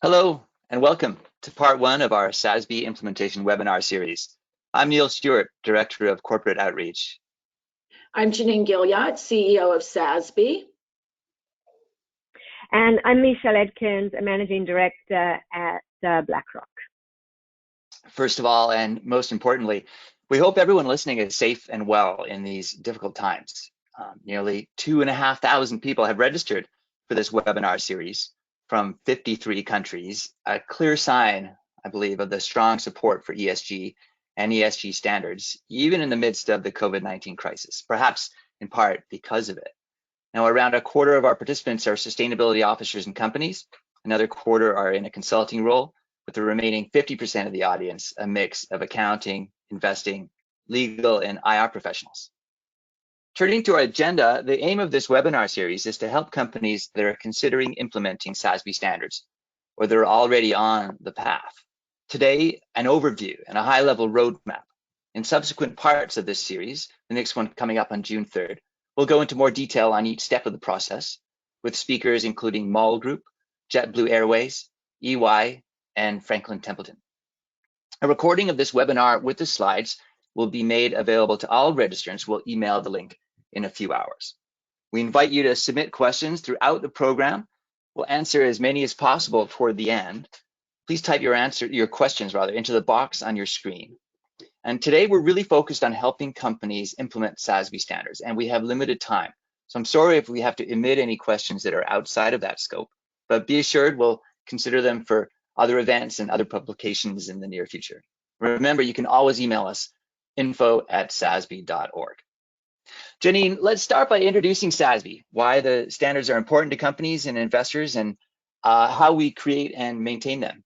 Hello and welcome to part one of our SASB implementation webinar series. I'm Neil Stewart, Director of Corporate Outreach. I'm Janine Guillot, CEO of SASB. And I'm Michelle Edkins, a Managing Director at BlackRock. First of all, and most importantly, we hope everyone listening is safe and well in these difficult times. Nearly 2,500 people have registered for this webinar series from 53 countries, a clear sign, I believe, of the strong support for ESG and ESG standards, even in the midst of the COVID-19 crisis, perhaps in part because of it. Now, around a quarter of our participants are sustainability officers and companies. Another quarter are in a consulting role, with the remaining 50% of the audience a mix of accounting, investing, legal, and IR professionals. Turning to our agenda, the aim of this webinar series is to help companies that are considering implementing SASB standards or that are already on the path. Today, an overview and a high-level roadmap. In subsequent parts of this series, the next one coming up on June 3rd, we'll go into more detail on each step of the process with speakers including Mall Group, JetBlue Airways, EY, and Franklin Templeton. A recording of this webinar with the slides will be made available to all registrants. We'll email the link in a few hours. We invite you to submit questions throughout the program. We'll answer as many as possible toward the end. Please type your questions into the box on your screen. And today we're really focused on helping companies implement SASB standards, and we have limited time. So I'm sorry if we have to omit any questions that are outside of that scope, but be assured we'll consider them for other events and other publications in the near future. Remember, you can always email us info@sasb.org. Janine, let's start by introducing SASB, why the standards are important to companies and investors, and how we create and maintain them.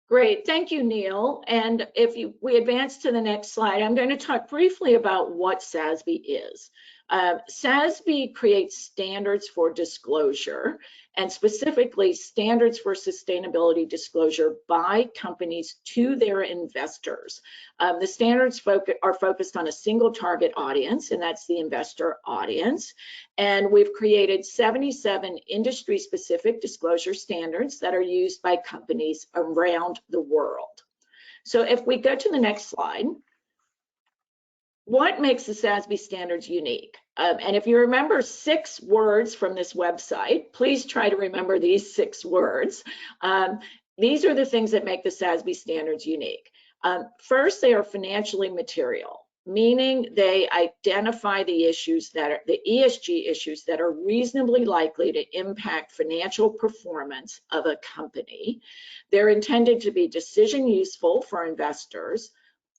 Great, thank you, Neil. And if we advance to the next slide, I'm going to talk briefly about what SASB is. SASB creates standards for disclosure, and specifically standards for sustainability disclosure by companies to their investors. The standards are focused on a single target audience, and that's the investor audience. And we've created 77 industry-specific disclosure standards that are used by companies around the world. So if we go to the next slide, what makes the SASB standards unique? And if you remember 6 words from this website, please try to remember these 6 words. These are the things that make the SASB standards unique. First, they are financially material, meaning they identify the issues that are the ESG issues that are reasonably likely to impact financial performance of a company. They're intended to be decision useful for investors,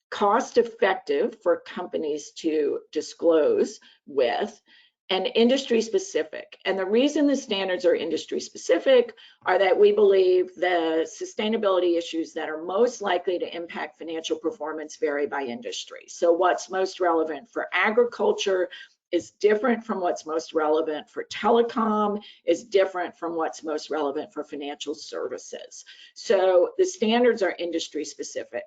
cost effective for companies to disclose with, and industry specific. And the reason the standards are industry specific are that we believe the sustainability issues that are most likely to impact financial performance vary by industry. So what's most relevant for agriculture is different from what's most relevant for telecom, is different from what's most relevant for financial services. So the standards are industry specific.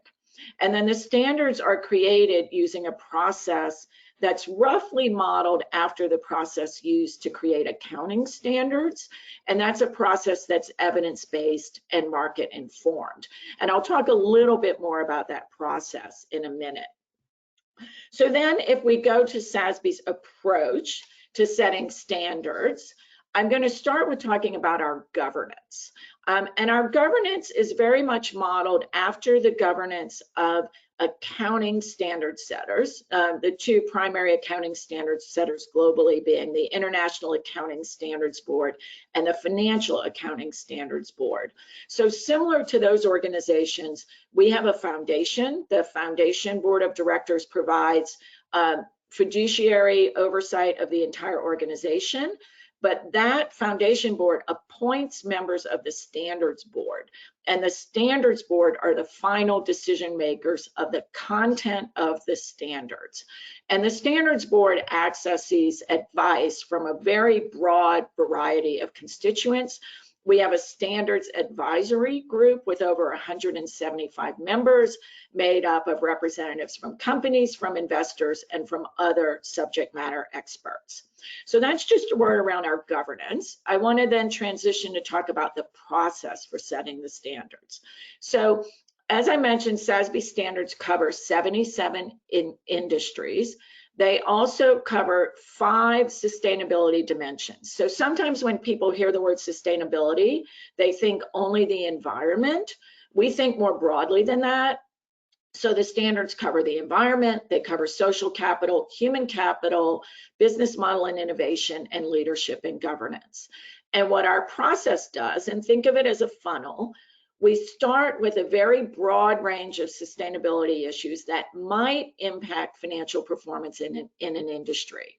And then the standards are created using a process that's roughly modeled after the process used to create accounting standards. And that's a process that's evidence-based and market-informed. And I'll talk a little bit more about that process in a minute. So then if we go to SASB's approach to setting standards, I'm going to start with talking about our governance. And our governance is very much modeled after the governance of accounting standard setters, the 2 primary accounting standard setters globally being the International Accounting Standards Board and the Financial Accounting Standards Board. So similar to those organizations, we have a foundation. The Foundation Board of Directors provides fiduciary oversight of the entire organization. But that foundation board appoints members of the standards board, and the standards board are the final decision makers of the content of the standards. And the standards board accesses advice from a very broad variety of constituents, We have a standards advisory group with over 175 members made up of representatives from companies, from investors, and from other subject matter experts. So that's just a word around our governance. I want to then transition to talk about the process for setting the standards. So as I mentioned, SASB standards cover 77 industries. They also cover 5 sustainability dimensions. So sometimes when people hear the word sustainability, they think only the environment. We think more broadly than that. So the standards cover the environment, they cover social capital, human capital, business model and innovation, and leadership and governance. And what our process does, and think of it as a funnel, we start with a very broad range of sustainability issues that might impact financial performance in an industry.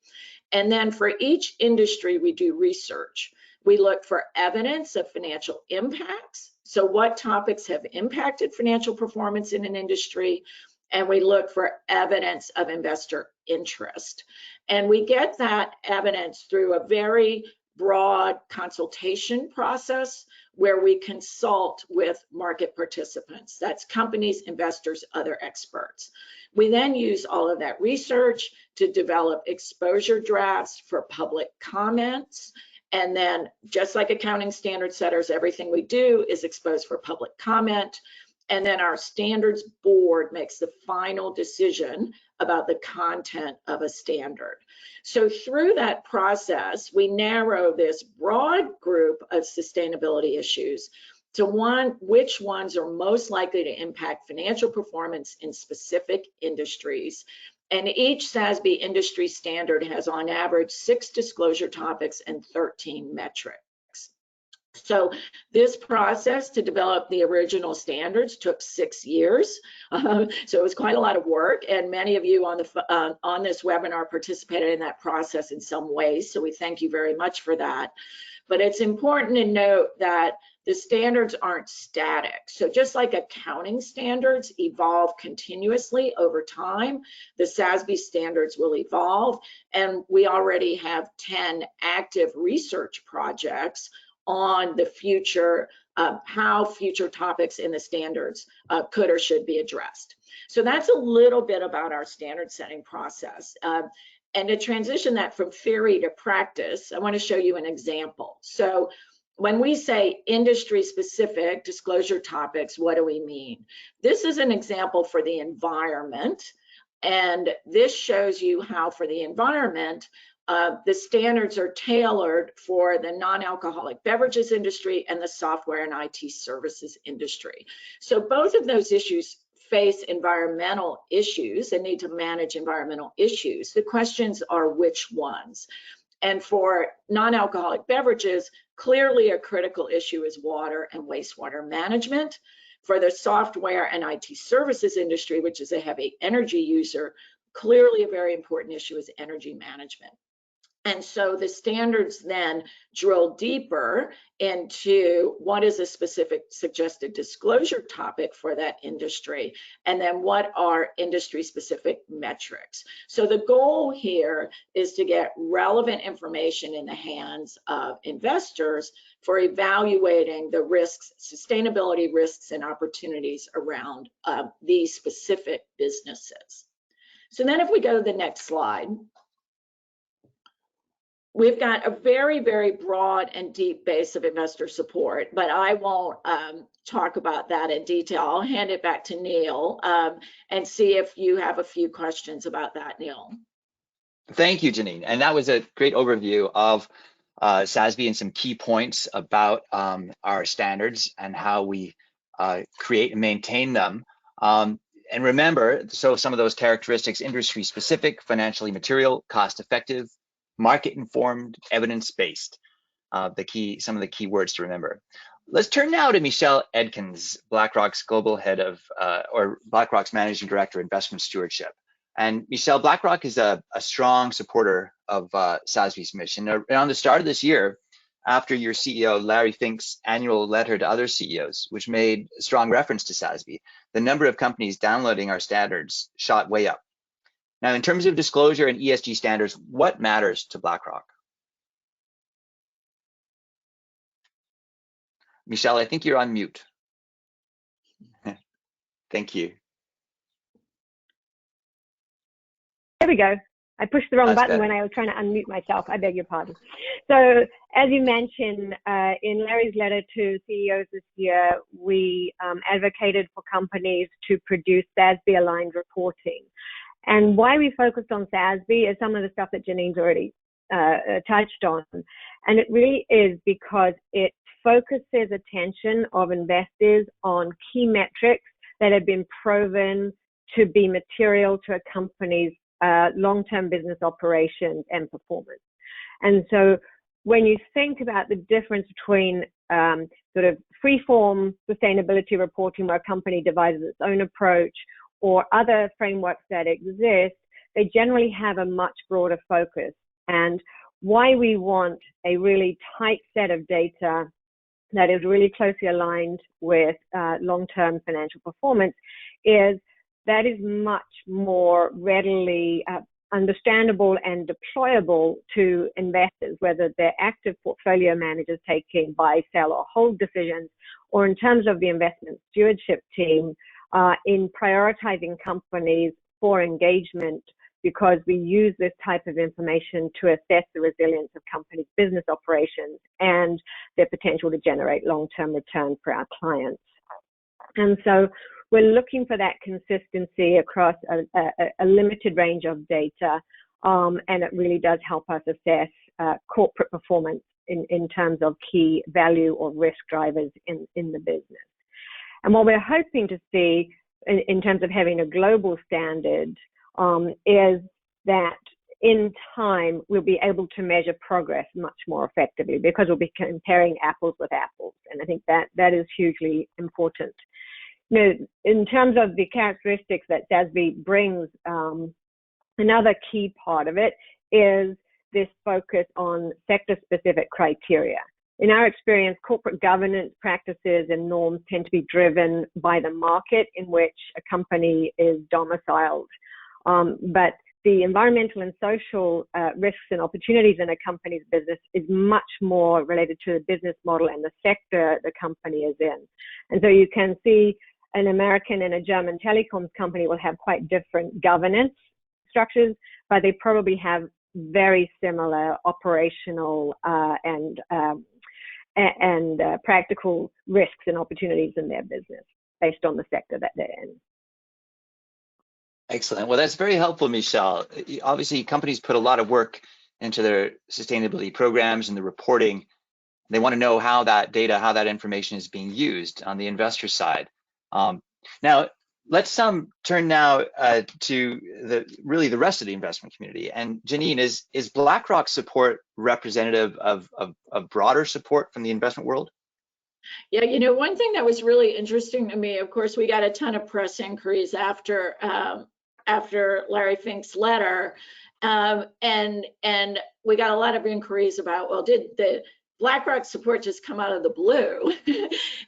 And then for each industry, we do research. We look for evidence of financial impacts. So what topics have impacted financial performance in an industry? And we look for evidence of investor interest. And we get that evidence through a very broad consultation process where we consult with market participants. That's companies, investors, other experts. We then use all of that research to develop exposure drafts for public comments. And then just like accounting standard setters, everything we do is exposed for public comment. And then our standards board makes the final decision about the content of a standard. So through that process, we narrow this broad group of sustainability issues to which ones are most likely to impact financial performance in specific industries. And each SASB industry standard has on average 6 disclosure topics and 13 metrics. So this process to develop the original standards took 6 years. So it was quite a lot of work, and many of you on this webinar participated in that process in some ways. So we thank you very much for that. But it's important to note that the standards aren't static. So just like accounting standards evolve continuously over time, the SASB standards will evolve. And we already have 10 active research projects on the future, how future topics in the standards could or should be addressed. So that's a little bit about our standard setting process. And to transition that from theory to practice, I want to show you an example. So when we say industry specific disclosure topics, what do we mean? This is an example for the environment. And this shows you how for the environment, the standards are tailored for the non-alcoholic beverages industry and the software and IT services industry. So both of those issues face environmental issues and need to manage environmental issues. The questions are which ones? And for non-alcoholic beverages, clearly a critical issue is water and wastewater management. For the software and IT services industry, which is a heavy energy user, clearly a very important issue is energy management. And so the standards then drill deeper into what is a specific suggested disclosure topic for that industry, and then what are industry specific metrics. So the goal here is to get relevant information in the hands of investors for evaluating the risks, sustainability risks and opportunities around these specific businesses. So then if we go to the next slide, we've got a very, very broad and deep base of investor support, but I won't talk about that in detail. I'll hand it back to Neil and see if you have a few questions about that, Neil. Thank you, Janine. And that was a great overview of SASB and some key points about our standards and how we create and maintain them. And remember, so some of those characteristics: industry specific, financially material, cost effective, market informed, evidence-based, some of the key words to remember. Let's turn now to Michelle Edkins, BlackRock's global head of, or BlackRock's managing director, investment stewardship. And Michelle, BlackRock is a strong supporter of SASB's mission. Around the start of this year, after your CEO, Larry Fink's annual letter to other CEOs, which made strong reference to SASB, the number of companies downloading our standards shot way up. Now, in terms of disclosure and ESG standards, what matters to BlackRock? Michelle, I think you're on mute. Thank you. There we go. I pushed the wrong That's button better. when I was trying to unmute myself. I beg your pardon. So as you mentioned, in Larry's letter to CEOs this year, we advocated for companies to produce SASB-aligned reporting. And why we focused on SASB is some of the stuff that Janine's already touched on. And it really is because it focuses attention of investors on key metrics that have been proven to be material to a company's long-term business operations and performance. And so when you think about the difference between sort of free-form sustainability reporting where a company devises its own approach or other frameworks that exist, they generally have a much broader focus. And why we want a really tight set of data that is really closely aligned with long-term financial performance is that is much more readily understandable and deployable to investors, whether they're active portfolio managers taking buy, sell, or hold decisions, or in terms of the investment stewardship team in prioritizing companies for engagement, because we use this type of information to assess the resilience of companies' business operations and their potential to generate long-term return for our clients. And so we're looking for that consistency across a limited range of data, and it really does help us assess corporate performance in terms of key value or risk drivers in the business. And what we're hoping to see in terms of having a global standard is that in time we'll be able to measure progress much more effectively, because we'll be comparing apples with apples. And I think that is hugely important. You know, in terms of the characteristics that SASB brings, another key part of it is this focus on sector-specific criteria. In our experience, corporate governance practices and norms tend to be driven by the market in which a company is domiciled. But the environmental and social risks and opportunities in a company's business is much more related to the business model and the sector the company is in. And so you can see an American and a German telecoms company will have quite different governance structures, but they probably have very similar operational and practical risks and opportunities in their business based on the sector that they're in. Excellent. Well, that's very helpful, Michelle. Obviously, companies put a lot of work into their sustainability programs and the reporting. They want to know how that data, how that information is being used on the investor side. Now, let's turn now to the rest of the investment community. And Janine, is BlackRock support representative of broader support from the investment world? Yeah, you know, one thing that was really interesting to me, of course, we got a ton of press inquiries after Larry Fink's letter, and we got a lot of inquiries about, well, did the BlackRock support just come out of the blue?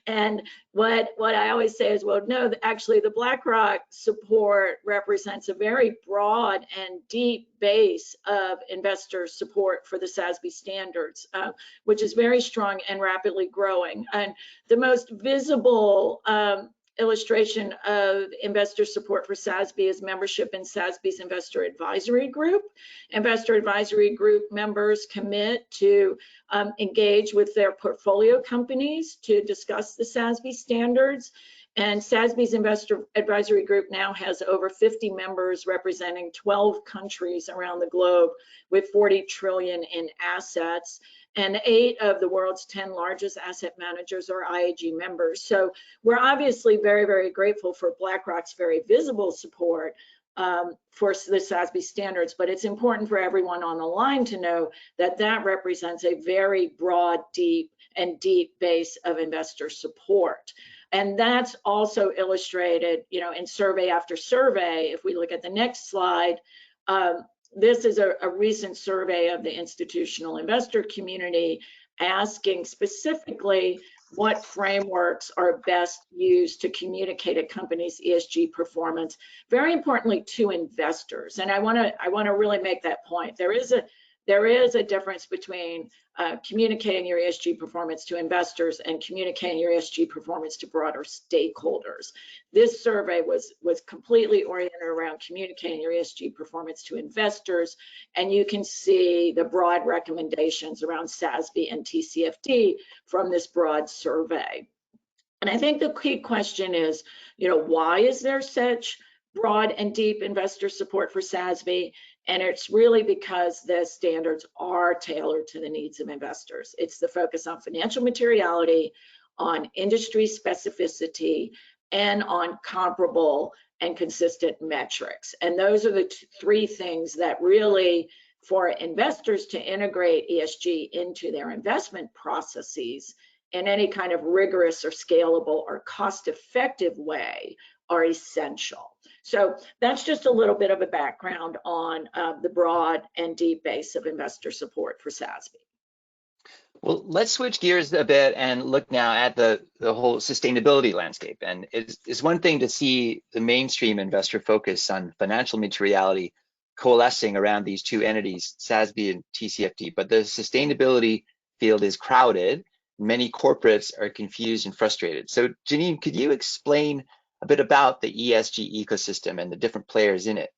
And what I always say is, well, no, actually the BlackRock support represents a very broad and deep base of investor support for the SASB standards, which is very strong and rapidly growing. And the most visible illustration of investor support for SASB is membership in SASB's Investor Advisory Group. Investor Advisory Group members commit to engage with their portfolio companies to discuss the SASB standards. And SASB's Investor Advisory Group now has over 50 members representing 12 countries around the globe with 40 trillion in assets. And 8 of the world's 10 largest asset managers are IAG members. So we're obviously very, very grateful for BlackRock's very visible support for the SASB standards, but it's important for everyone on the line to know that that represents a very broad, deep base of investor support. And that's also illustrated, you know, in survey after survey. If we look at the next slide, this is a recent survey of the institutional investor community asking specifically what frameworks are best used to communicate a company's ESG performance, very importantly to investors. And I want to really make that point. There is there is a difference between communicating your ESG performance to investors and communicating your ESG performance to broader stakeholders. This survey was completely oriented around communicating your ESG performance to investors, and you can see the broad recommendations around SASB and TCFD from this broad survey. And I think the key question is, why is there such broad and deep investor support for SASB? And it's really because the standards are tailored to the needs of investors. It's the focus on financial materiality, on industry specificity, and on comparable and consistent metrics. And those are the three things that really, for investors to integrate ESG into their investment processes in any kind of rigorous or scalable or cost-effective way, are essential. So that's just a little bit of a background on the broad and deep base of investor support for SASB. Well, let's switch gears a bit and look now at the whole sustainability landscape. And it's one thing to see the mainstream investor focus on financial materiality coalescing around these two entities, SASB and TCFD, but the sustainability field is crowded. Many corporates are confused and frustrated. So Janine, could you explain a bit about the ESG ecosystem and the different players in it?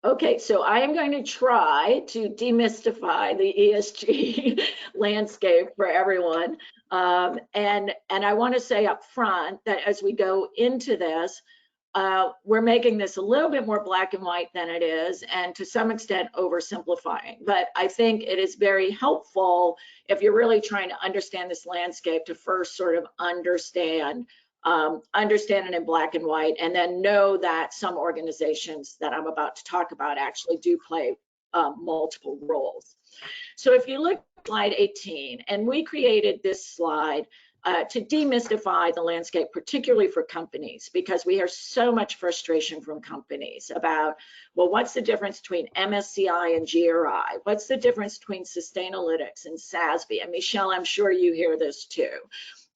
Okay, so I am going to try to demystify the ESG landscape for everyone. And I want to say up front that as we go into this, we're making this a little bit more black and white than it is, and to some extent oversimplifying. But I think it is very helpful if you're really trying to understand this landscape to first sort of understand it in black and white, and then know that some organizations that I'm about to talk about actually do play multiple roles. So if you look at slide 18, and we created this slide to demystify the landscape, particularly for companies, because we hear so much frustration from companies about, well, what's the difference between MSCI and GRI? What's the difference between Sustainalytics and SASB? And Michelle, I'm sure you hear this too.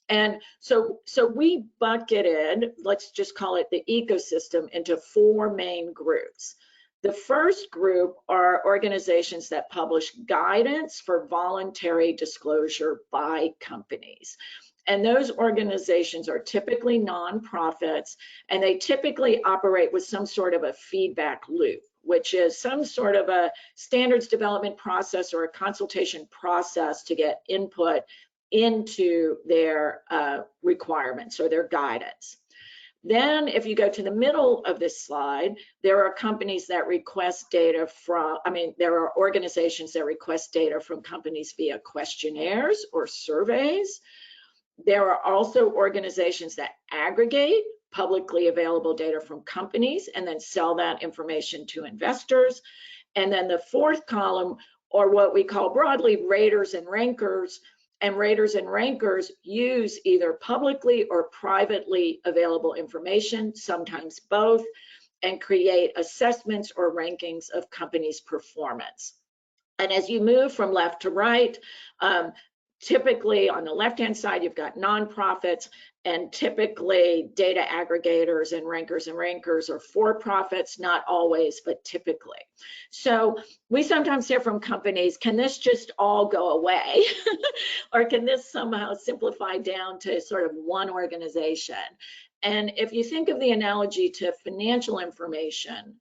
And so we bucketed, let's just call it the ecosystem, into four main groups. The first group are organizations that publish guidance for voluntary disclosure by companies. And those organizations are typically nonprofits, and they typically operate with some sort of a feedback loop, which is some sort of a standards development process or a consultation process to get input into their requirements or their guidance. Then if you go to the middle of this slide, there are companies that request data from, there are organizations that request data from companies via questionnaires or surveys. There are also organizations that aggregate publicly available data from companies and then sell that information to investors. And then the fourth column, or what we call broadly raters and rankers, and raters and rankers use either publicly or privately available information, sometimes both, and create assessments or rankings of companies' performance. And as you move from left to right, typically on the left-hand side, you've got nonprofits, and typically data aggregators and rankers are for-profits, not always, but typically. So we sometimes hear from companies, can this just all go away? Or can this somehow simplify down to sort of one organization? And if you think of the analogy to financial information,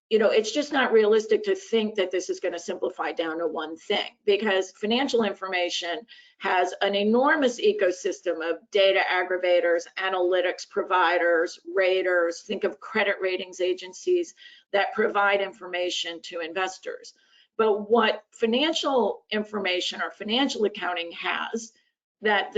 it's just not realistic to think that this is going to simplify down to one thing, because financial information has an enormous ecosystem of data aggregators, analytics providers, raters, think of credit ratings agencies that provide information to investors. But what financial information or financial accounting has that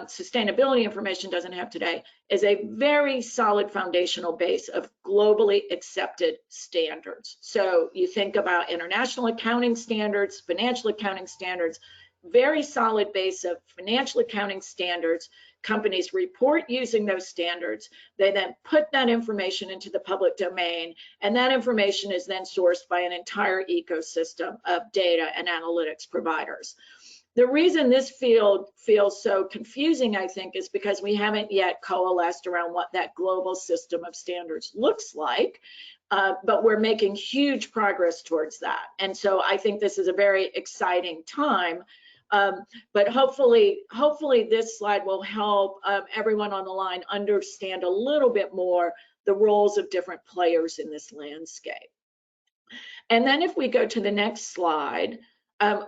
sustainability information doesn't have today is a very solid foundational base of globally accepted standards. So you think about international accounting standards, financial accounting standards, very solid base of financial accounting standards. Companies report using those standards. They then put that information into the public domain, and that information is then sourced by an entire ecosystem of data and analytics providers. The reason this field feels so confusing, I think, is because we haven't yet coalesced around what that global system of standards looks like. but we're making huge progress towards that. And so I think this is a very exciting time. But hopefully this slide will help everyone on the line understand a little bit more the roles of different players in this landscape. And then if we go to the next slide,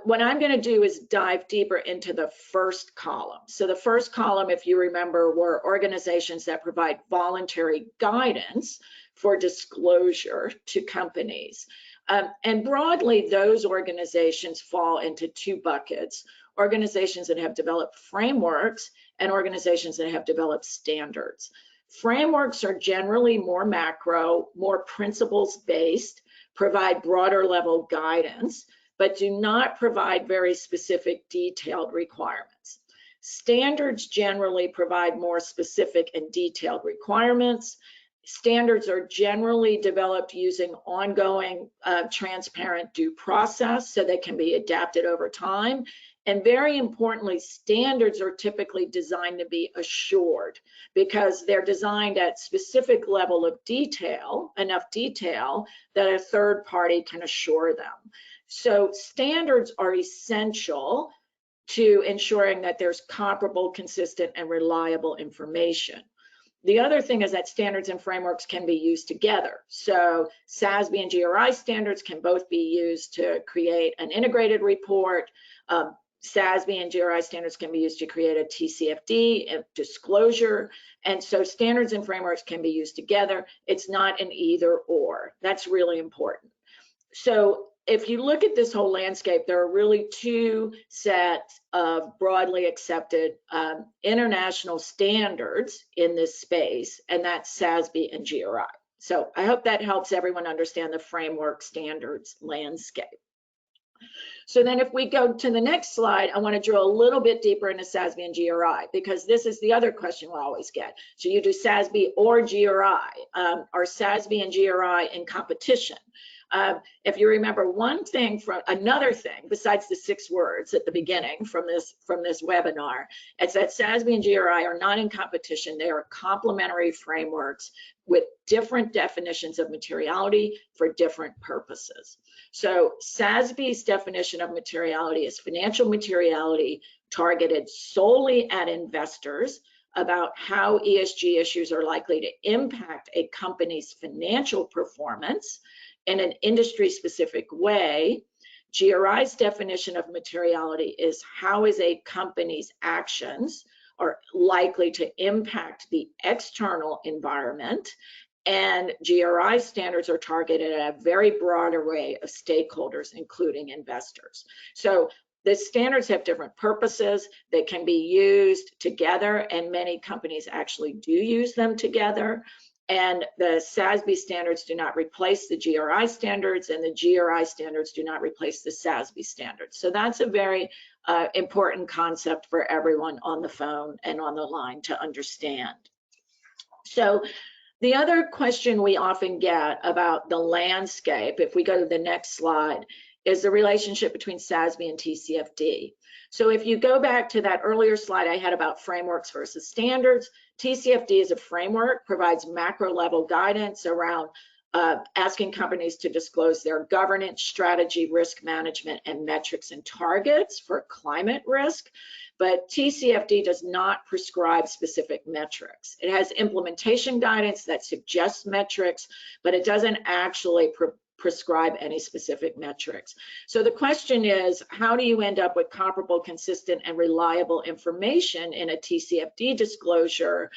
what I'm going to do is dive deeper into the first column. So the first column, if you remember, were organizations that provide voluntary guidance for disclosure to companies. And broadly, those organizations fall into two buckets: organizations that have developed frameworks and organizations that have developed standards. Frameworks are generally more macro, more principles-based, provide broader level guidance, but do not provide very specific detailed requirements. Standards generally provide more specific and detailed requirements. Standards are generally developed using ongoing, transparent due process, so they can be adapted over time. And very importantly, standards are typically designed to be assured because they're designed at specific level of detail, enough detail that a third party can assure them. So standards are essential to ensuring that there's comparable, consistent, and reliable information. The other thing is that standards and frameworks can be used together. So SASB and GRI standards can both be used to create an integrated report. SASB and GRI standards can be used to create a TCFD, a disclosure. And so standards and frameworks can be used together. It's not an either or. That's really important. So if you look at this whole landscape, there are really two sets of broadly accepted international standards in this space, and that's SASB and GRI. So I hope that helps everyone understand the framework standards landscape. So then if we go to the next slide, I want to drill a little bit deeper into SASB and GRI, because this is the other question we'll always get. Should you do SASB or GRI? Are SASB and GRI in competition? If you remember another thing besides the 6 words at the beginning from this webinar, it's that SASB and GRI are not in competition. They are complementary frameworks with different definitions of materiality for different purposes. So SASB's definition of materiality is financial materiality targeted solely at investors about how ESG issues are likely to impact a company's financial performance in an industry-specific way. GRI's definition of materiality is how is a company's actions are likely to impact the external environment, and GRI standards are targeted at a very broad array of stakeholders, including investors. So the standards have different purposes. They can be used together, and many companies actually do use them together. And the SASB standards do not replace the GRI standards, and the GRI standards do not replace the SASB standards. So that's a very important concept for everyone on the phone and on the line to understand. So the other question we often get about the landscape, if we go to the next slide, is the relationship between SASB and TCFD. So if you go back to that earlier slide I had about frameworks versus standards, TCFD is a framework, provides macro level guidance around asking companies to disclose their governance, strategy, risk management, and metrics and targets for climate risk. But TCFD does not prescribe specific metrics. It has implementation guidance that suggests metrics, but it doesn't actually prescribe any specific metrics. So the question is, how do you end up with comparable, consistent, and reliable information in a TCFD disclosure?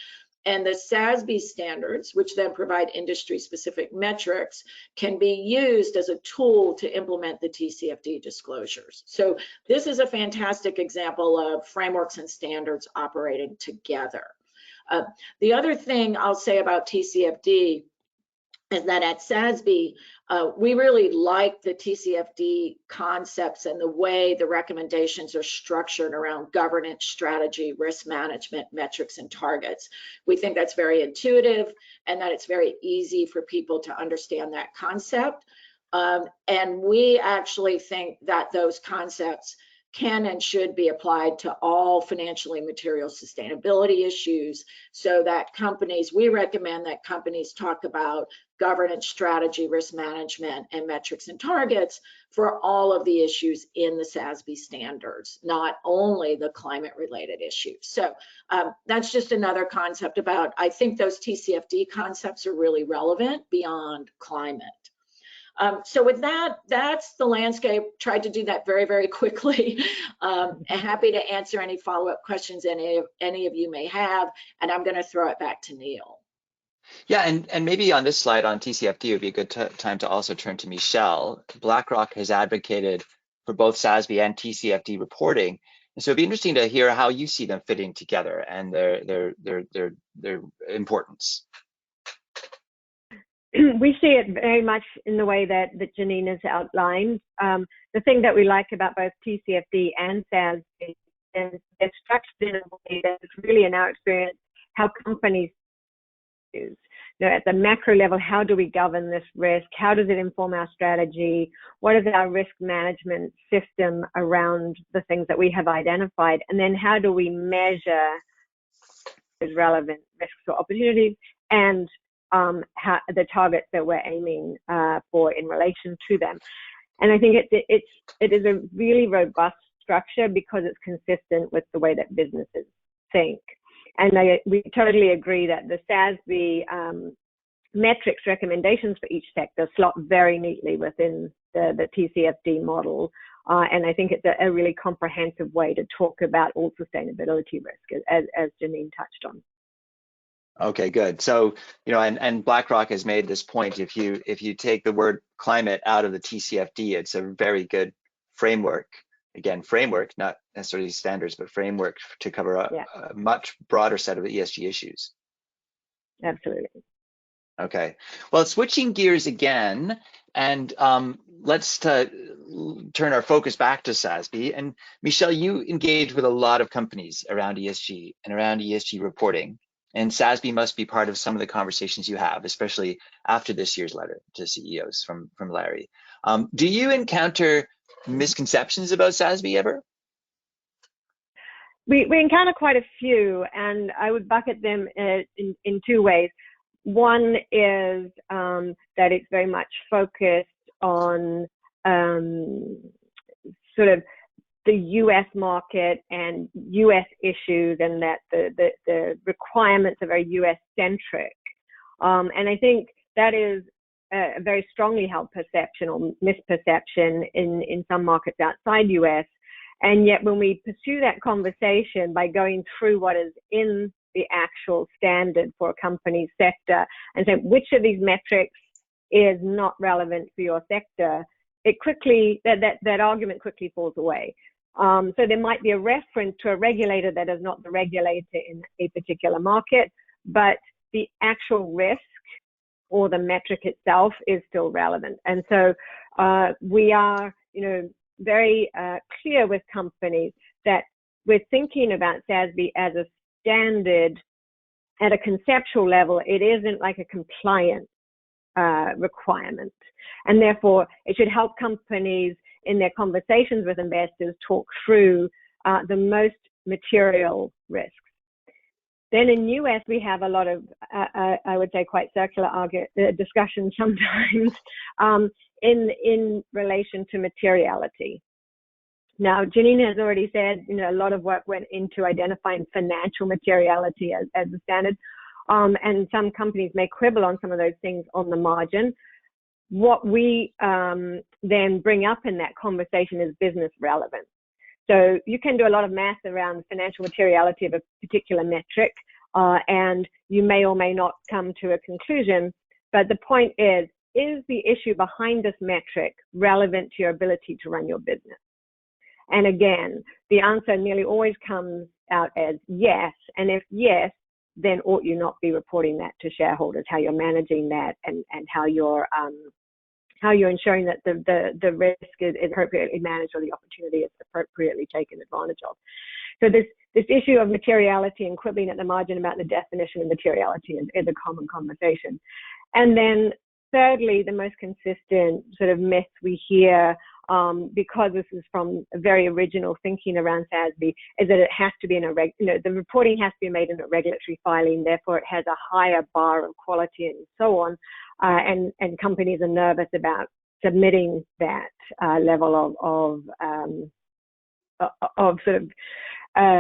And the SASB standards, which then provide industry-specific metrics, can be used as a tool to implement the TCFD disclosures. So this is a fantastic example of frameworks and standards operating together. The other thing I'll say about TCFD is that at SASB, we really like the TCFD concepts and the way the recommendations are structured around governance, strategy, risk management, metrics, and targets. We think that's very intuitive and that it's very easy for people to understand that concept. And we actually think that those concepts can and should be applied to all financially material sustainability issues, so that companies, we recommend that companies talk about governance, strategy, risk management, and metrics and targets for all of the issues in the SASB standards, not only the climate-related issues. So that's just another concept about, I think those TCFD concepts are really relevant beyond climate. So with that, that's the landscape. Tried to do that very, very quickly. Happy to answer any follow-up questions any of you may have, and I'm going to throw it back to Neil. Yeah, and maybe on this slide on TCFD, it would be a good time to also turn to Michelle. BlackRock has advocated for both SASB and TCFD reporting, and so it'd be interesting to hear how you see them fitting together and their importance. We see it very much in the way that Janine has outlined. The thing that we like about both TCFD and SASB is they're structured in a way that is really, in our experience, how companies use. You know, at the macro level, how do we govern this risk? How does it inform our strategy? What is our risk management system around the things that we have identified? And then how do we measure those relevant risks or opportunities and how the targets that we're aiming for in relation to them? And I think it is a really robust structure because it's consistent with the way that businesses think. And we totally agree that the SASB metrics recommendations for each sector slot very neatly within the TCFD model. And I think it's a really comprehensive way to talk about all sustainability risk, as Janine touched on. Okay, good. So, you know, and BlackRock has made this point. If you take the word climate out of the TCFD, it's a very good framework. Again, framework, not necessarily standards, but framework to cover a much broader set of ESG issues. Absolutely. Okay. Well, switching gears again, and let's turn our focus back to SASB. And Michelle, you engage with a lot of companies around ESG and around ESG reporting. And SASB must be part of some of the conversations you have, especially after this year's letter to CEOs from Larry. Do you encounter misconceptions about SASB ever? We encounter quite a few, and I would bucket them in two ways. One is that it's very much focused on sort of the US market and US issues, and that the requirements are very US centric. And I think that is a very strongly held perception or misperception in some markets outside US. And yet when we pursue that conversation by going through what is in the actual standard for a company's sector and say which of these metrics is not relevant for your sector, it quickly, that argument quickly falls away. So there might be a reference to a regulator that is not the regulator in a particular market, but the actual risk or the metric itself is still relevant. And so we are, very clear with companies that we're thinking about SASB as a standard at a conceptual level. It isn't like a compliance requirement, and therefore it should help companies in their conversations with investors talk through the most material risks. Then in US, we have a lot of, I would say, quite circular discussions sometimes in relation to materiality. Now, Janine has already said, a lot of work went into identifying financial materiality as the standard, and some companies may quibble on some of those things on the margin. What we then bring up in that conversation is business relevance. So you can do a lot of math around the financial materiality of a particular metric, and you may or may not come to a conclusion. But the point is the issue behind this metric relevant to your ability to run your business? And again, the answer nearly always comes out as yes. And if yes, then ought you not be reporting that to shareholders, how you're managing that and how you're ensuring that the risk is appropriately managed or the opportunity is appropriately taken advantage of. So this issue of materiality and quibbling at the margin about the definition of materiality is a common conversation. And then thirdly, the most consistent sort of myth we hear, because this is from a very original thinking around SASB, is that it has to be in the reporting has to be made in a regulatory filing, therefore it has a higher bar of quality and so on. and companies are nervous about submitting that level of sort of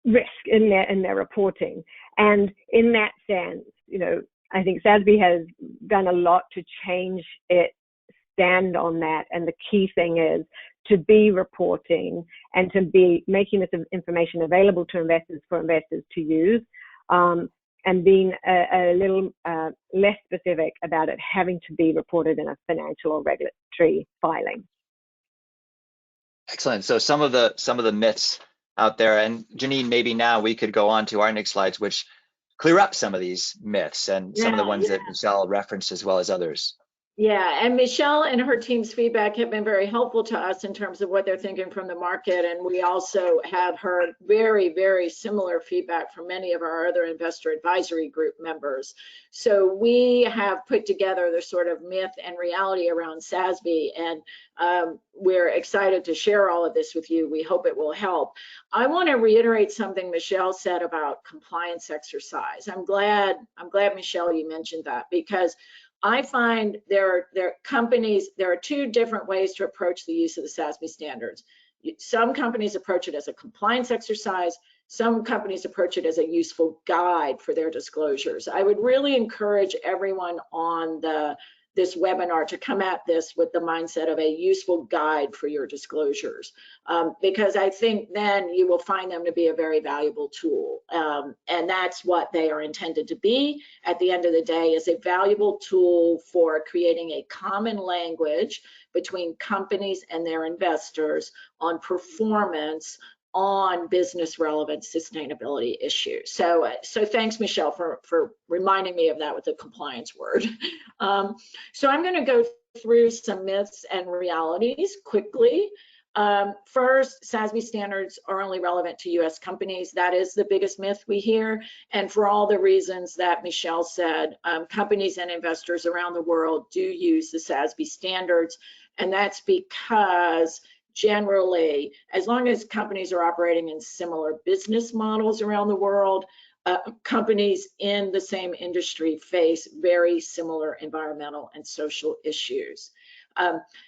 risk in their reporting. And in that sense, you know, I think SASB has done a lot to change its stand on that. And the key thing is to be reporting and to be making this information available to investors for investors to use, and being a little less specific about it having to be reported in a financial or regulatory filing. Excellent. So some of the myths out there, and Janine, maybe now we could go on to our next slides, which clear up some of these myths and some of the ones that Michelle referenced as well as others. Yeah, and Michelle and her team's feedback have been very helpful to us in terms of what they're thinking from the market. And we also have heard very, very similar feedback from many of our other investor advisory group members. So we have put together the sort of myth and reality around SASB, and we're excited to share all of this with you. We hope it will help. I want to reiterate something Michelle said about compliance exercise. I'm glad, Michelle, you mentioned that, because I find there are two different ways to approach the use of the SASB standards. Some companies approach it as a compliance exercise. Some companies approach it as a useful guide for their disclosures. I would really encourage everyone on this webinar to come at this with the mindset of a useful guide for your disclosures, because I think then you will find them to be a very valuable tool. And that's what they are intended to be at the end of the day, is a valuable tool for creating a common language between companies and their investors on performance on business relevant sustainability issues. So thanks, Michelle, for reminding me of that with the compliance word. So I'm going to go through some myths and realities quickly. First, SASB standards are only relevant to US companies. That is the biggest myth we hear. And for all the reasons that Michelle said, companies and investors around the world do use the SASB standards. And that's because generally, as long as companies are operating in similar business models around the world, companies in the same industry face very similar environmental and social issues.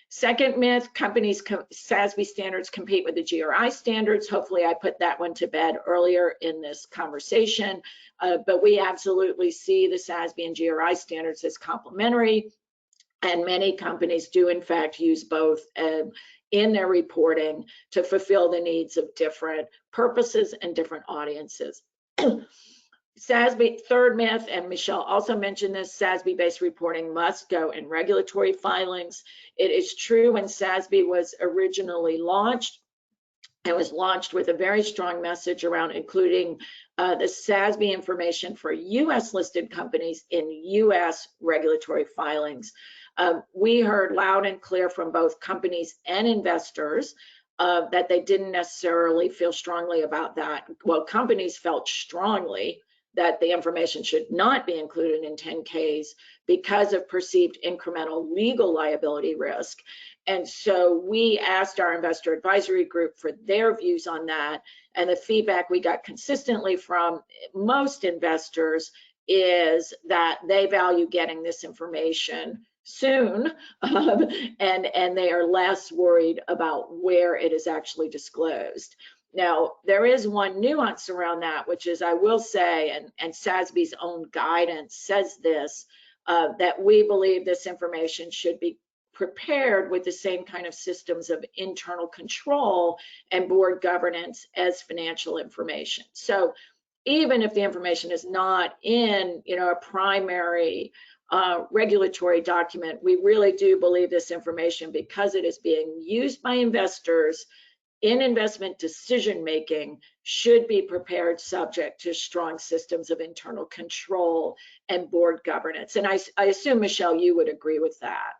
Second myth, SASB standards compete with the GRI standards. Hopefully I put that one to bed earlier in this conversation, but we absolutely see the SASB and GRI standards as complementary, and many companies do in fact use both in their reporting to fulfill the needs of different purposes and different audiences. SASB, third myth, and Michelle also mentioned this, SASB-based reporting must go in regulatory filings. It is true when SASB was originally launched, it was launched with a very strong message around including the SASB information for US listed companies in US regulatory filings. We heard loud and clear from both companies and investors that they didn't necessarily feel strongly about that. Well, companies felt strongly that the information should not be included in 10Ks because of perceived incremental legal liability risk. And so we asked our investor advisory group for their views on that. And the feedback we got consistently from most investors is that they value getting this information soon, and they are less worried about where it is actually disclosed. Now, there is one nuance around that, which is, I will say, and SASB's own guidance says this, that we believe this information should be prepared with the same kind of systems of internal control and board governance as financial information. So even if the information is not in, a primary regulatory document, we really do believe this information, because it is being used by investors in investment decision making, should be prepared subject to strong systems of internal control and board governance. And I assume, Michelle, you would agree with that.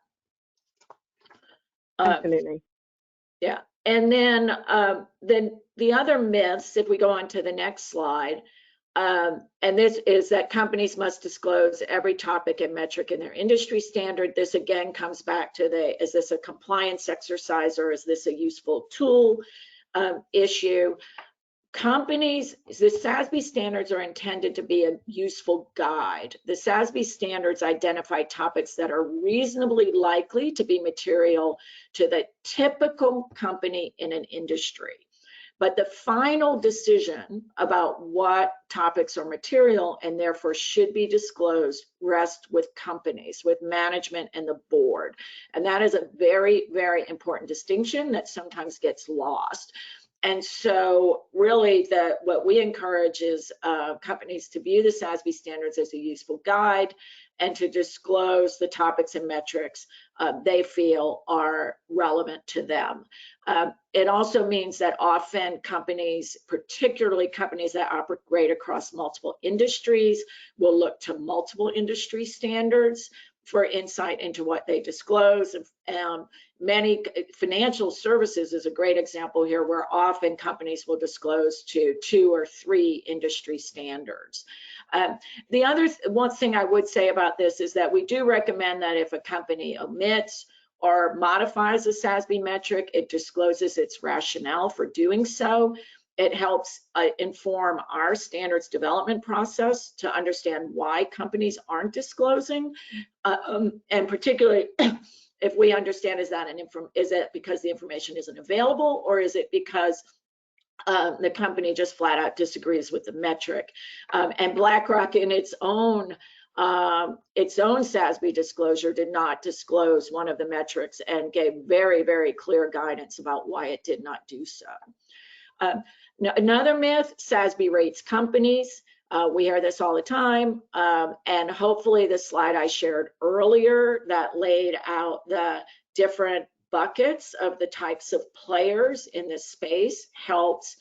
Absolutely. Yeah. And then the other myths, if we go on to the next slide, and this is that companies must disclose every topic and metric in their industry standard. This again comes back to is this a compliance exercise or is this a useful tool issue? Companies, the SASB standards are intended to be a useful guide. The SASB standards identify topics that are reasonably likely to be material to the typical company in an industry. But the final decision about what topics are material and therefore should be disclosed rests with companies, with management and the board. And that is a very, very important distinction that sometimes gets lost. And so really what we encourage is companies to view the SASB standards as a useful guide and to disclose the topics and metrics they feel are relevant to them. It also means that often companies, particularly companies that operate across multiple industries, will look to multiple industry standards for insight into what they disclose. Many financial services is a great example here, where often companies will disclose to 2 or 3 industry standards. The other one thing I would say about this is that we do recommend that if a company omits or modifies a SASB metric, it discloses its rationale for doing so. It helps inform our standards development process to understand why companies aren't disclosing, and particularly if we understand, is it because the information isn't available, or is it because the company just flat out disagrees with the metric? And BlackRock, in its own SASB disclosure, did not disclose one of the metrics and gave very, very clear guidance about why it did not do so. Another myth: SASB rates companies. We hear this all the time, and hopefully the slide I shared earlier that laid out the different buckets of the types of players in this space helps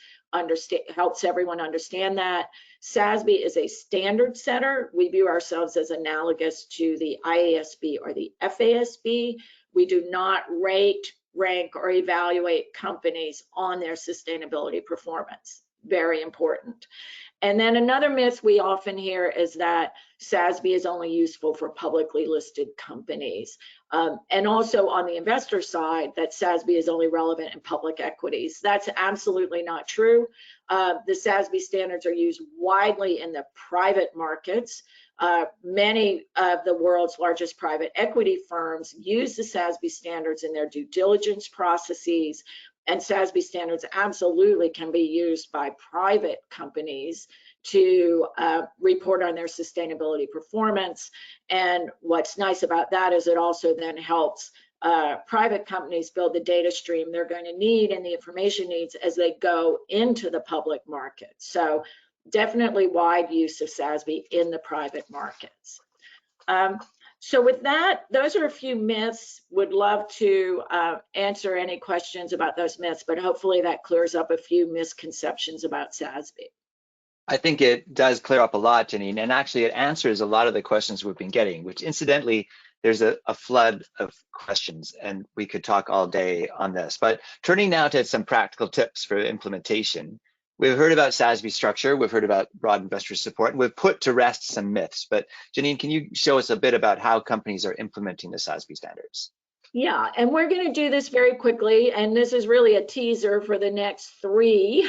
everyone understand that. SASB is a standard setter. We view ourselves as analogous to the IASB or the FASB. We do not rate, rank, or evaluate companies on their sustainability performance. Very important. And then another myth we often hear is that SASB is only useful for publicly listed companies. And also on the investor side, that SASB is only relevant in public equities. That's absolutely not true. The SASB standards are used widely in the private markets. Many of the world's largest private equity firms use the SASB standards in their due diligence processes. And SASB standards absolutely can be used by private companies to report on their sustainability performance. And what's nice about that is it also then helps private companies build the data stream they're going to need and the information needs as they go into the public market. So definitely wide use of SASB in the private markets. So with that, those are a few myths. Would love to answer any questions about those myths, but hopefully that clears up a few misconceptions about SASB. I think it does clear up a lot, Janine, and actually it answers a lot of the questions we've been getting, which incidentally, there's a flood of questions and we could talk all day on this. But turning now to some practical tips for implementation. We've heard about SASB structure, we've heard about broad investor support, and we've put to rest some myths. But Janine, can you show us a bit about how companies are implementing the SASB standards? Yeah, and we're going to do this very quickly, and this is really a teaser for the next three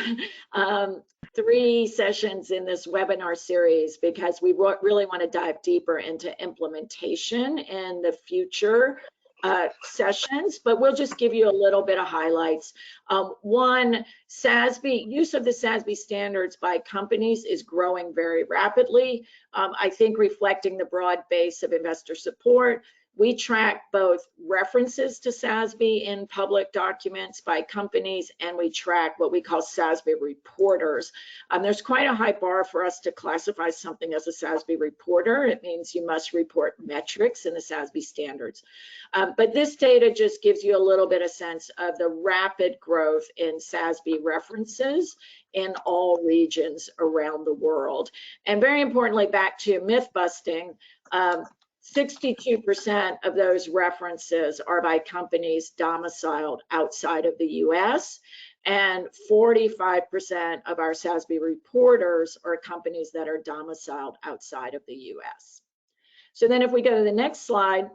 sessions in this webinar series, because we really want to dive deeper into implementation in the future sessions, but we'll just give you a little bit of highlights. One, SASB, use of the SASB standards by companies is growing very rapidly. I think reflecting the broad base of investor support. We track both references to SASB in public documents by companies, and we track what we call SASB reporters. There's quite a high bar for us to classify something as a SASB reporter. It means you must report metrics in the SASB standards. But this data just gives you a little bit of sense of the rapid growth in SASB references in all regions around the world. And very importantly, back to myth busting, 62% of those references are by companies domiciled outside of the US, and 45% of our SASB reporters are companies that are domiciled outside of the US. So then if we go to the next slide,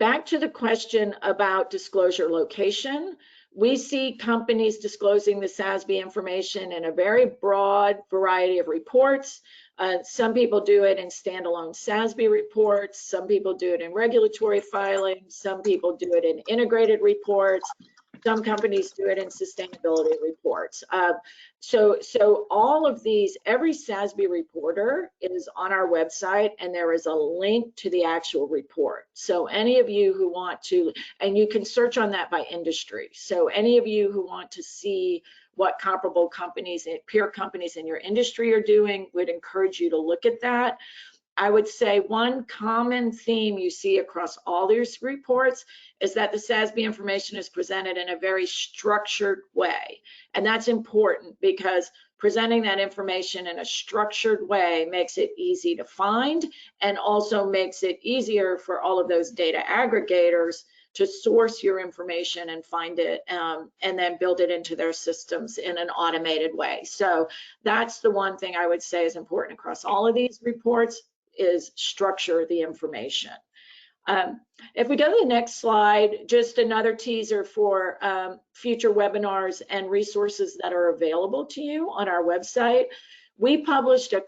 back to the question about disclosure location. We see companies disclosing the SASB information in a very broad variety of reports. Some people do it in standalone SASB reports. Some people do it in regulatory filings. Some people do it in integrated reports. Some companies do it in sustainability reports. So all of these, every SASB reporter is on our website, and there is a link to the actual report. So any of you who want to, and you can search on that by industry. So any of you who want to see what comparable companies, peer companies in your industry are doing, would encourage you to look at that. I would say one common theme you see across all these reports is that the SASB information is presented in a very structured way. And that's important because presenting that information in a structured way makes it easy to find and also makes it easier for all of those data aggregators to source your information and find it and then build it into their systems in an automated way. So that's the one thing I would say is important across all of these reports, is structure the information. If we go to the next slide, just another teaser for future webinars and resources that are available to you on our website. We published a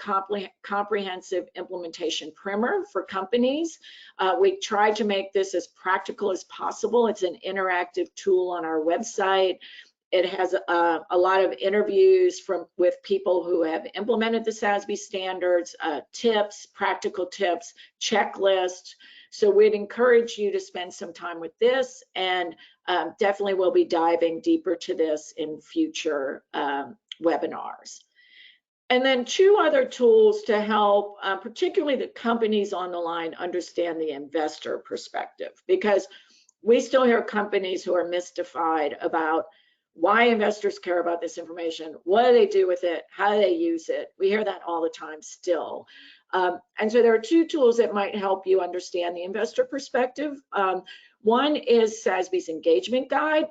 comprehensive implementation primer for companies. We tried to make this as practical as possible. It's an interactive tool on our website. It has a lot of interviews with people who have implemented the SASB standards, tips, practical tips, checklists. So we'd encourage you to spend some time with this, and definitely we'll be diving deeper to this in future webinars. And then two other tools to help, particularly the companies on the line, understand the investor perspective, because we still hear companies who are mystified about why investors care about this information, what do they do with it, how do they use it. We hear that all the time still. And so there are two tools that might help you understand the investor perspective. One is SASB's engagement guide.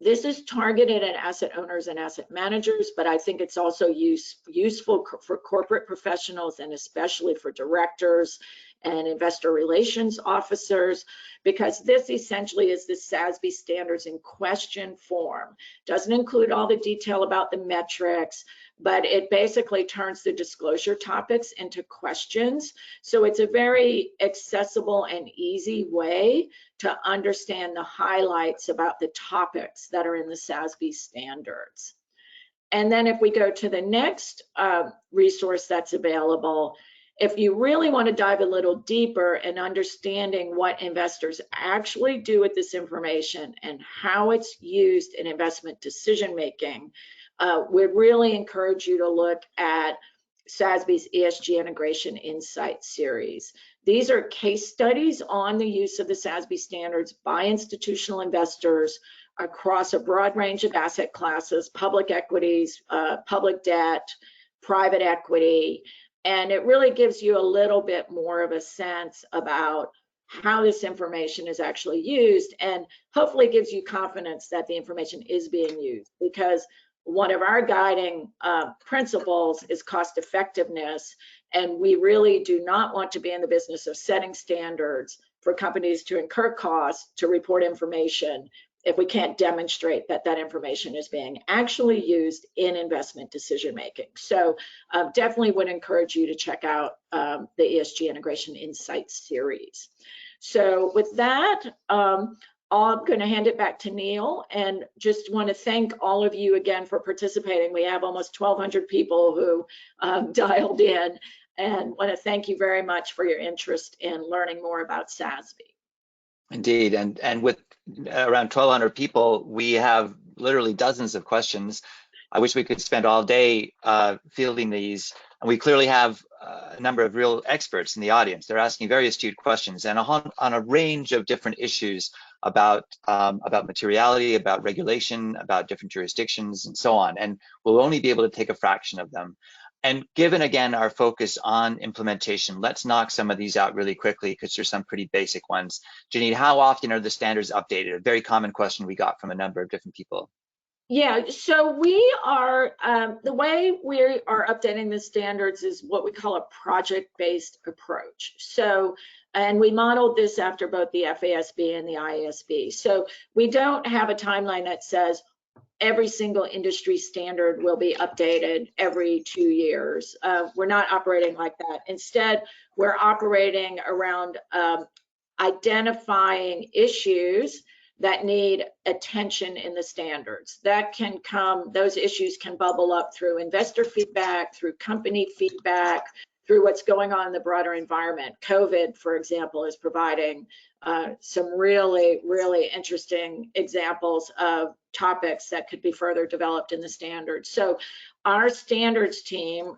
This is targeted at asset owners and asset managers, but I think it's also useful for corporate professionals and especially for directors and investor relations officers, because this essentially is the SASB standards in question form. Doesn't include all the detail about the metrics, but it basically turns the disclosure topics into questions. So it's a very accessible and easy way to understand the highlights about the topics that are in the SASB standards. And then if we go to the next resource that's available, if you really want to dive a little deeper in understanding what investors actually do with this information and how it's used in investment decision-making, we really encourage you to look at SASB's ESG Integration Insight series. These are case studies on the use of the SASB standards by institutional investors across a broad range of asset classes, public equities, public debt, private equity, and it really gives you a little bit more of a sense about how this information is actually used, and hopefully gives you confidence that the information is being used, because one of our guiding principles is cost effectiveness, and we really do not want to be in the business of setting standards for companies to incur costs to report information if we can't demonstrate that that information is being actually used in investment decision making. So definitely would encourage you to check out the ESG Integration Insights series. So with that, I'm going to hand it back to Neil, and just want to thank all of you again for participating. We have almost 1,200 people who dialed in, and want to thank you very much for your interest in learning more about SASB. Indeed, and with around 1,200 people, we have literally dozens of questions. I wish we could spend all day fielding these. And we clearly have a number of real experts in the audience. They're asking very astute questions, and on a range of different issues about materiality, about regulation, about different jurisdictions, and so on. And we'll only be able to take a fraction of them. And given, again, our focus on implementation, let's knock some of these out really quickly, because there's some pretty basic ones. Janine, how often are the standards updated? A very common question we got from a number of different people. Yeah, so we are, the way we are updating the standards is what we call a project-based approach. So, and we modeled this after both the FASB and the IASB. So we don't have a timeline that says every single industry standard will be updated every 2 years. We're not operating like that. Instead, we're operating around identifying issues that need attention in the standards. That can come, those issues can bubble up through investor feedback, through company feedback, through what's going on in the broader environment. COVID, for example, is providing some really, really interesting examples of topics that could be further developed in the standards. So our standards team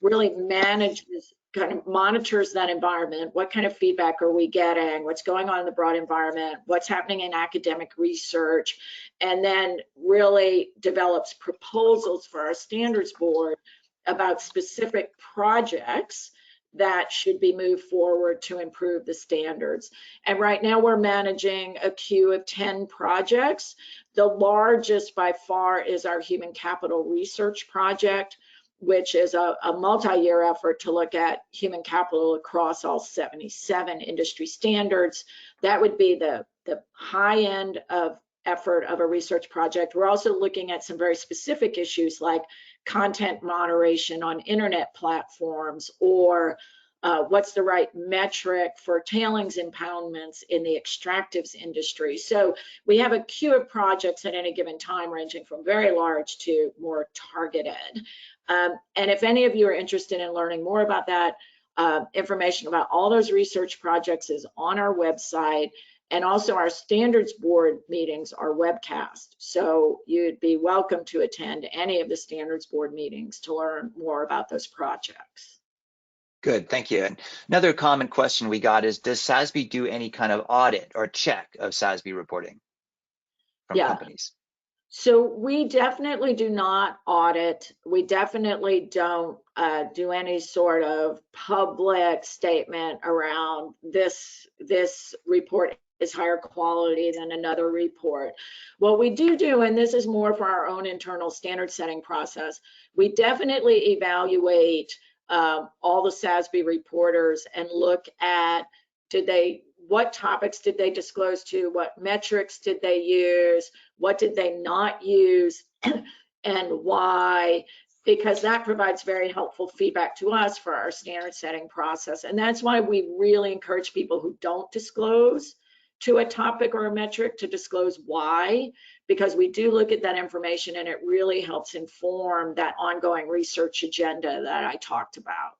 really manages, kind of monitors that environment. What kind of feedback are we getting? What's going on in the broad environment? What's happening in academic research? And then really develops proposals for our standards board about specific projects that should be moved forward to improve the standards. And right now we're managing a queue of 10 projects. The largest by far is our human capital research project, which is a multi-year effort to look at human capital across all 77 industry standards. That would be the high end of effort of a research project. We're also looking at some very specific issues like content moderation on internet platforms, or what's the right metric for tailings impoundments in the extractives industry. So we have a queue of projects at any given time ranging from very large to more targeted. And if any of you are interested in learning more about that, information about all those research projects is on our website. And also our standards board meetings are webcast. So you'd be welcome to attend any of the standards board meetings to learn more about those projects. Good, thank you. And another common question we got is, does SASB do any kind of audit or check of SASB reporting from companies? So we definitely do not audit. We definitely don't do any sort of public statement around this report is higher quality than another report. What we do, and this is more for our own internal standard setting process, we definitely evaluate all the SASB reporters and look at, what topics did they disclose to, what metrics did they use, what did they not use, and why, because that provides very helpful feedback to us for our standard setting process. And that's why we really encourage people who don't disclose to a topic or a metric to disclose why, because we do look at that information and it really helps inform that ongoing research agenda that I talked about.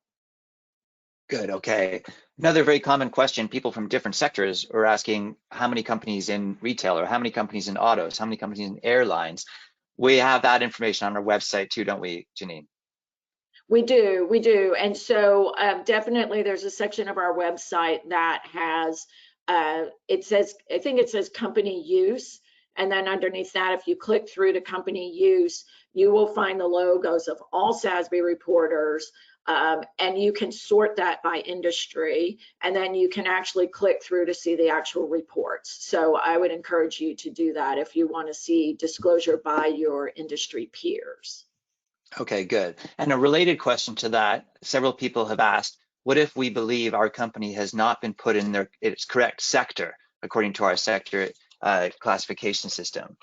Good, okay. Another very common question, people from different sectors are asking how many companies in retail, or how many companies in autos, how many companies in airlines. We have that information on our website too, don't we, Janine? We do. And so definitely there's a section of our website that has, it says, I think it says company use. And then underneath that, if you click through to company use, you will find the logos of all SASB reporters. And you can sort that by industry, and then you can actually click through to see the actual reports. So I would encourage you to do that if you want to see disclosure by your industry peers. Okay, good. And a related question to that, several people have asked, what if we believe our company has not been put in its correct sector according to our sector classification system?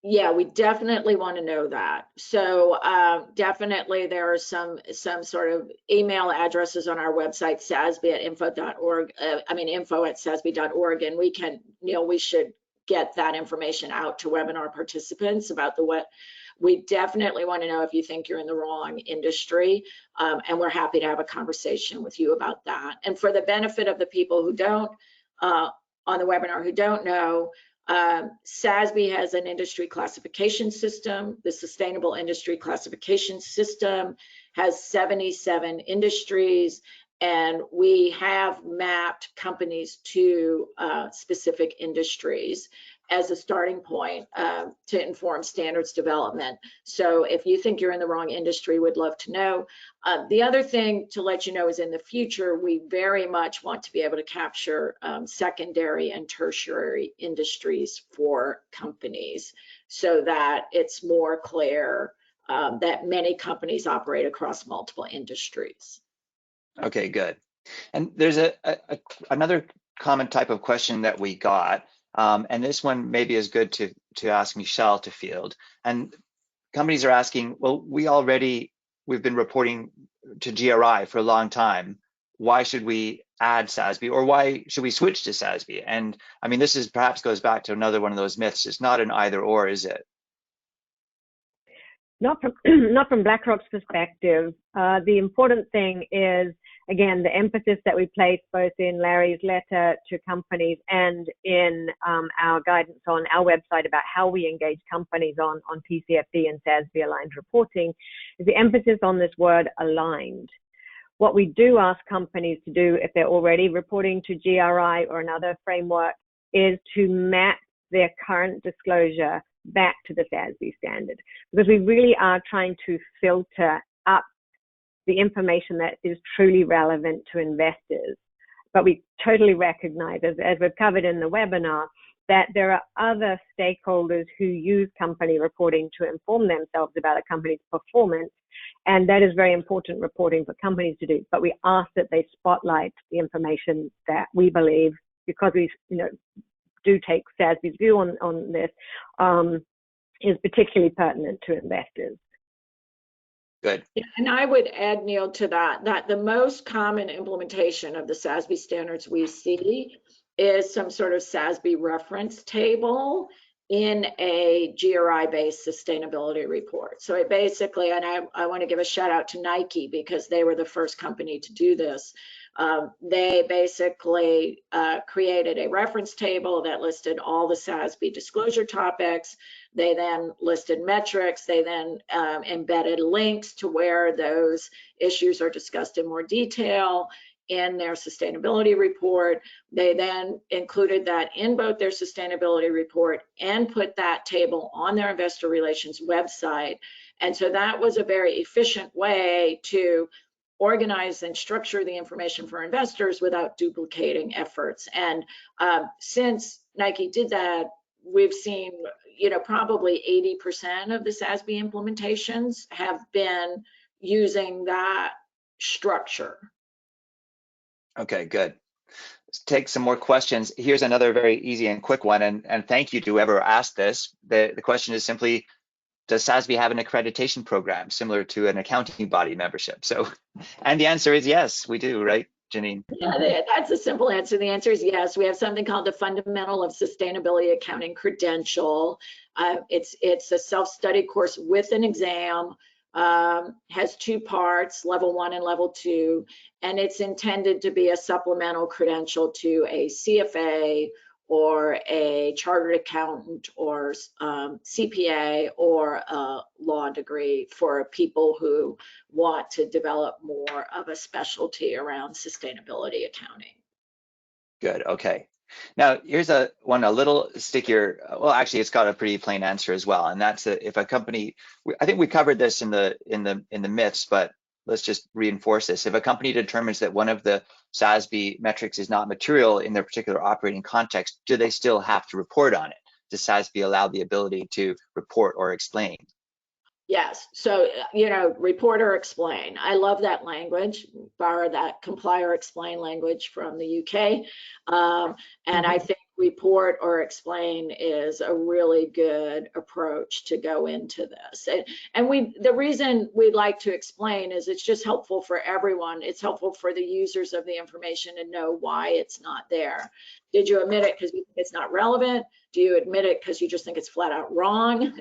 Yeah, we definitely want to know that. So definitely there are some sort of email addresses on our website, sasb@info.org, info@sasb.org, and we can, we should get that information out to webinar participants about what we definitely want to know if you think you're in the wrong industry, and we're happy to have a conversation with you about that. And for the benefit of the people who don't, on the webinar who don't know, SASB has an industry classification system. The Sustainable Industry Classification System has 77 industries, and we have mapped companies to specific industries as a starting point to inform standards development. So if you think you're in the wrong industry, we'd love to know. The other thing to let you know is in the future, we very much want to be able to capture secondary and tertiary industries for companies. so that it's more clear that many companies operate across multiple industries. Okay, good. And there's another common type of question that we got, and this one maybe is good to ask Michelle to field. And companies are asking, well, we've been reporting to GRI for a long time. Why should we add SASB, or why should we switch to SASB? And I mean, this is perhaps goes back to another one of those myths. It's not an either or, is it? Not from BlackRock's perspective. The important thing is, again, the emphasis that we place both in Larry's letter to companies and in our guidance on our website about how we engage companies on TCFD and SASB aligned reporting, is the emphasis on this word aligned. What we do ask companies to do if they're already reporting to GRI or another framework is to map their current disclosure back to the SASB standard, because we really are trying to filter up the information that is truly relevant to investors. But we totally recognize, as we've covered in the webinar, that there are other stakeholders who use company reporting to inform themselves about a company's performance, and that is very important reporting for companies to do. But we ask that they spotlight the information that we believe, because we do take SASB's view on this, is particularly pertinent to investors. Good. And I would add, Neil, to that the most common implementation of the SASB standards we see is some sort of SASB reference table in a GRI-based sustainability report. So it basically, and I want to give a shout out to Nike because they were the first company to do this. They basically created a reference table that listed all the SASB disclosure topics. They then listed metrics. They then embedded links to where those issues are discussed in more detail in their sustainability report. They then included that in both their sustainability report and put that table on their investor relations website. And so that was a very efficient way to organize and structure the information for investors without duplicating efforts. And since Nike did that, we've seen, probably 80% of the SASB implementations have been using that structure. Okay, good. Let's take some more questions. Here's another very easy and quick one, and thank you to whoever asked this. The question is simply, does SASB have an accreditation program similar to an accounting body membership? So, and the answer is yes, we do, right, Janine? Yeah, that's a simple answer. The answer is yes. We have something called the Fundamental of Sustainability Accounting Credential. It's a self-study course with an exam. Has two parts, level 1 and level 2, and it's intended to be a supplemental credential to a CFA or a chartered accountant or CPA or a law degree for people who want to develop more of a specialty around sustainability accounting. Good, okay. Now, here's one a little stickier. Well, actually, it's got a pretty plain answer as well, and that's if a company. I think we covered this in the myths, but let's just reinforce this. If a company determines that one of the SASB metrics is not material in their particular operating context, do they still have to report on it? Does SASB allow the ability to report or explain? Yes, so, report or explain. I love that language, borrow that comply or explain language from the UK. And I think report or explain is a really good approach to go into this. And the reason we like to explain is it's just helpful for everyone. It's helpful for the users of the information to know why it's not there. Did you omit it because you think it's not relevant? Do you admit it because you just think it's flat out wrong?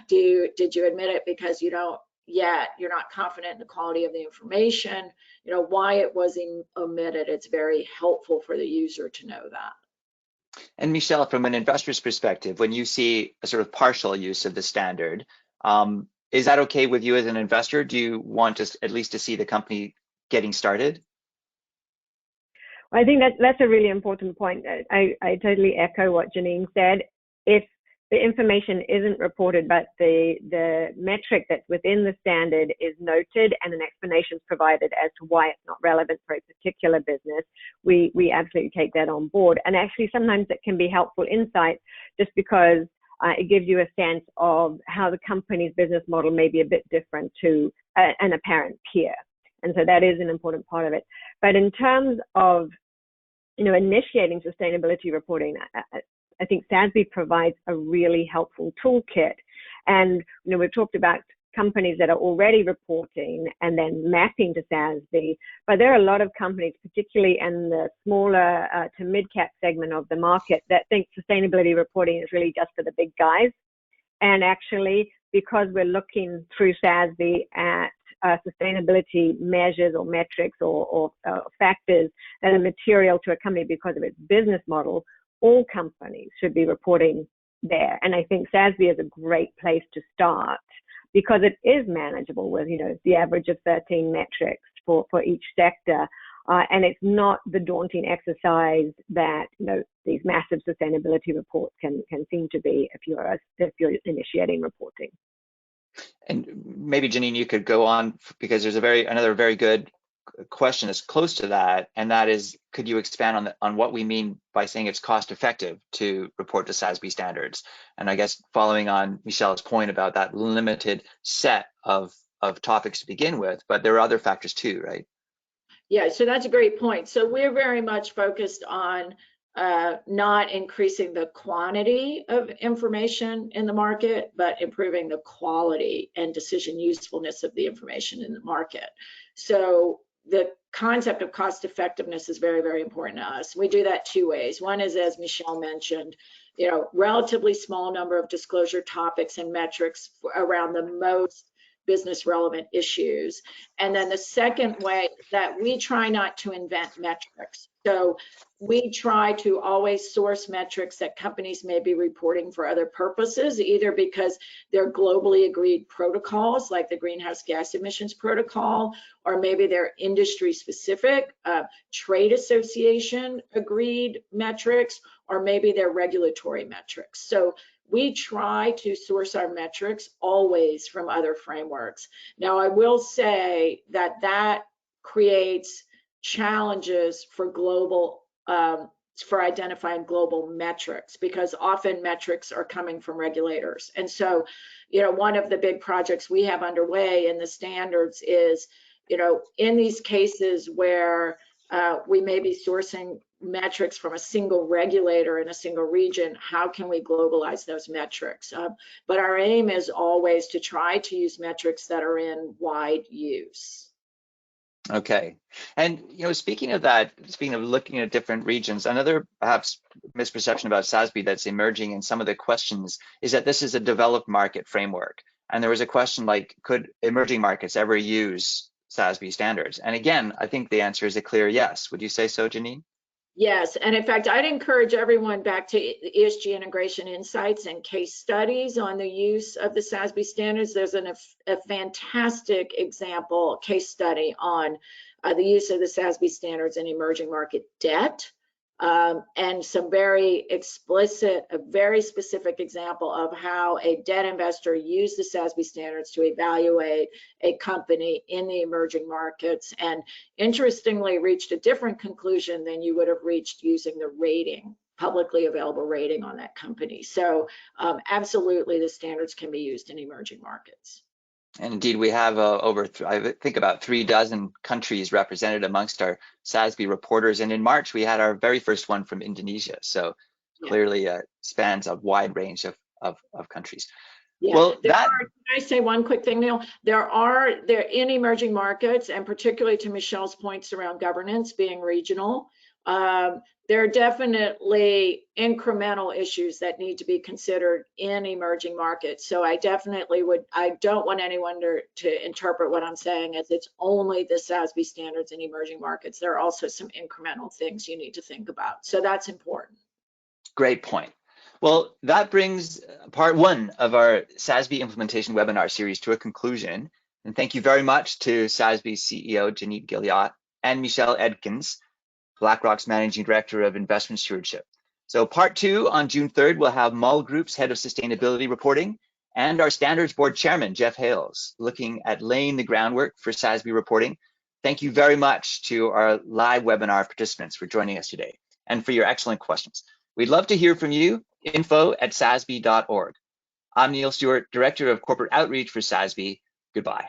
Did you admit it because you're not confident in the quality of the information? Why it was omitted. It's very helpful for the user to know that. And Michelle, from an investor's perspective, when you see a sort of partial use of the standard, is that okay with you as an investor? Do you want at least to see the company getting started? I think that's a really important point. I totally echo what Janine said. If the information isn't reported, but the metric that's within the standard is noted and an explanation is provided as to why it's not relevant for a particular business, we absolutely take that on board. And actually, sometimes it can be helpful insight just because it gives you a sense of how the company's business model may be a bit different to an apparent peer. And so that is an important part of it. But in terms of, initiating sustainability reporting, I think SASB provides a really helpful toolkit. And, we've talked about companies that are already reporting and then mapping to SASB, but there are a lot of companies, particularly in the smaller to mid-cap segment of the market, that think sustainability reporting is really just for the big guys. And actually, because we're looking through SASB at sustainability measures or metrics or factors that are material to a company because of its business model, all companies should be reporting there. And I think SASB is a great place to start because it is manageable with, the average of 13 metrics for each sector. And it's not the daunting exercise that, these massive sustainability reports can seem to be if you're initiating reporting. And maybe Janine, you could go on because there's another very good question that's close to that, and that is, could you expand on what we mean by saying it's cost effective to report to SASB standards? And I guess following on Michelle's point about that limited set of topics to begin with, but there are other factors too, right? Yeah, so that's a great point. So we're very much focused on not increasing the quantity of information in the market, but improving the quality and decision usefulness of the information in the market. So the concept of cost effectiveness is very, very important to us. We do that two ways. One is, as Michelle mentioned, relatively small number of disclosure topics and metrics around the most business relevant issues. And then the second way that we try not to invent metrics. So we try to always source metrics that companies may be reporting for other purposes, either because they're globally agreed protocols like the greenhouse gas emissions protocol, or maybe they're industry specific, trade association agreed metrics, or maybe they're regulatory metrics. So we try to source our metrics always from other frameworks. Now, I will say that creates challenges for global, for identifying global metrics, because often metrics are coming from regulators. And so, one of the big projects we have underway in the standards is, in these cases where we may be sourcing metrics from a single regulator in a single region, how can we globalize those metrics? But our aim is always to try to use metrics that are in wide use. Okay. And, speaking of that, speaking of looking at different regions, another perhaps misperception about SASB that's emerging in some of the questions is that this is a developed market framework. And there was a question like, could emerging markets ever use SASB standards? And again, I think the answer is a clear yes. Would you say so, Janine? Yes, and in fact, I'd encourage everyone back to ESG integration insights and case studies on the use of the SASB standards. There's a fantastic example case study on the use of the SASB standards in emerging market debt, and some very explicit, a very specific example of how a debt investor used the SASB standards to evaluate a company in the emerging markets, and interestingly reached a different conclusion than you would have reached using the rating, publicly available rating on that company. So absolutely, the standards can be used in emerging markets. And indeed, we have I think about 36 countries represented amongst our SASB reporters. And in March, we had our very first one from Indonesia. So clearly spans a wide range of countries. Yeah. Well, can I say one quick thing, Neil? There in emerging markets, and particularly to Michelle's points around governance being regional, there are definitely incremental issues that need to be considered in emerging markets. So I don't want anyone to interpret what I'm saying as it's only the SASB standards in emerging markets. There are also some incremental things you need to think about. So that's important. Great point. Well, that brings part one of our SASB implementation webinar series to a conclusion. And thank you very much to SASB CEO Janine Guillot and Michelle Edkins, BlackRock's Managing Director of Investment Stewardship. So part two on June 3rd, we'll have Mull Group's Head of Sustainability Reporting and our Standards Board Chairman, Jeff Hales, looking at laying the groundwork for SASB reporting. Thank you very much to our live webinar participants for joining us today and for your excellent questions. We'd love to hear from you, info@sasb.org. I'm Neil Stewart, Director of Corporate Outreach for SASB. Goodbye.